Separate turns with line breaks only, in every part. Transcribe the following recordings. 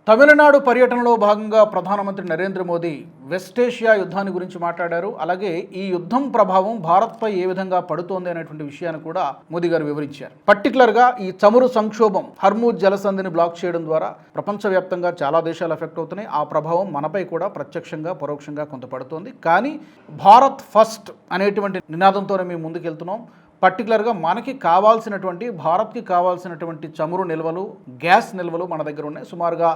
తమిళనాడు పర్యటనలో భాగంగా ప్రధానమంత్రి నరేంద్ర మోదీ వెస్టేషియా యుద్ధాన్ని గురించి మాట్లాడారు. అలాగే ఈ యుద్ధం ప్రభావం భారత్పై ఏ విధంగా పడుతోంది అనేటువంటి విషయాన్ని కూడా మోదీ గారు వివరించారు. పర్టికులర్గా ఈ చమురు సంక్షోభం హర్మూజ్ జలసంధిని బ్లాక్ చేయడం ద్వారా ప్రపంచవ్యాప్తంగా చాలా దేశాలు ఎఫెక్ట్ అవుతున్నాయి. ఆ ప్రభావం మనపై కూడా ప్రత్యక్షంగా పరోక్షంగా కొంత పడుతోంది. కానీ భారత్ ఫస్ట్ అనేటువంటి నినాదంతోనే మేము ముందుకెళ్తున్నాం. పర్టికులర్గా మనకి కావాల్సినటువంటి భారత్కి కావాల్సినటువంటి చమురు నిల్వలు, గ్యాస్ నిల్వలు మన దగ్గర ఉన్నాయి. సుమారుగా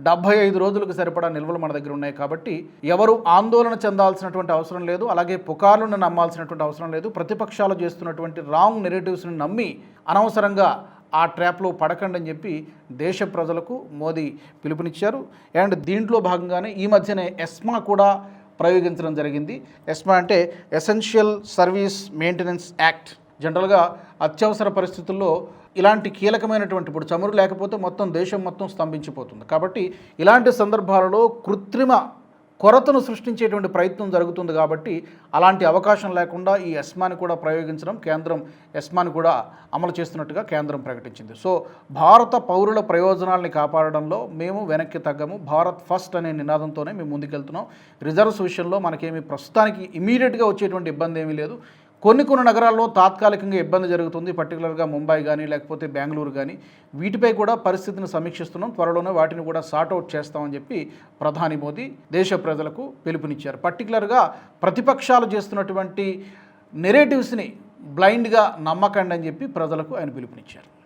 75 రోజులకు సరిపడా నిల్వలు మన దగ్గర ఉన్నాయి. కాబట్టి ఎవరు ఆందోళన చెందాల్సినటువంటి అవసరం లేదు. అలాగే పుకార్లను నమ్మాల్సినటువంటి అవసరం లేదు. ప్రతిపక్షాలు చేస్తున్నటువంటి రాంగ్ నెరేటివ్స్ని నమ్మి అనవసరంగా ఆ ట్రాప్లో పడకండి అని చెప్పి దేశ ప్రజలకు మోదీ పిలుపునిచ్చారు. అండ్ దీంట్లో భాగంగానే ఈ మధ్యనే ఎస్మా కూడా ప్రయోగించడం జరిగింది. ఎస్మా అంటే ఎసెన్షియల్ సర్వీస్ మెయింటెనెన్స్ యాక్ట్. జనరల్గా అత్యవసర పరిస్థితుల్లో ఇలాంటి కీలకమైనటువంటి, ఇప్పుడు చమురు లేకపోతే మొత్తం దేశం మొత్తం స్తంభించిపోతుంది. కాబట్టి ఇలాంటి సందర్భాలలో కృత్రిమ కొరతను సృష్టించేటువంటి ప్రయత్నం జరుగుతుంది. కాబట్టి అలాంటి అవకాశం లేకుండా ఈ ఎస్మాని కూడా ప్రయోగించడం, కేంద్రం ఎస్మాని కూడా అమలు చేస్తున్నట్టుగా కేంద్రం ప్రకటించింది. సో భారత పౌరుల ప్రయోజనాల్ని కాపాడడంలో మేము వెనక్కి తగ్గము. భారత్ ఫస్ట్ అనే నినాదంతోనే మేము ముందుకెళ్తున్నాం. రిజర్వ్స్ విషయంలో మనకేమి ప్రస్తుతానికి ఇమీడియట్గా వచ్చేటువంటి ఇబ్బంది ఏమీ లేదు. కొన్ని నగరాల్లో తాత్కాలికంగా ఇబ్బంది జరుగుతుంది. పర్టికులర్గా ముంబై కానీ లేకపోతే బెంగళూరు కానీ వీటిపై కూడా పరిస్థితిని సమీక్షిస్తున్నాం. త్వరలోనే వాటిని కూడా సార్ట్అవుట్ చేస్తామని చెప్పి ప్రధాని మోదీ దేశ ప్రజలకు పిలుపునిచ్చారు. పర్టికులర్గా ప్రతిపక్షాలు చేస్తున్నటువంటి నెరేటివ్స్ని బ్లైండ్గా నమ్మకండి అని చెప్పి ప్రజలకు ఆయన పిలుపునిచ్చారు.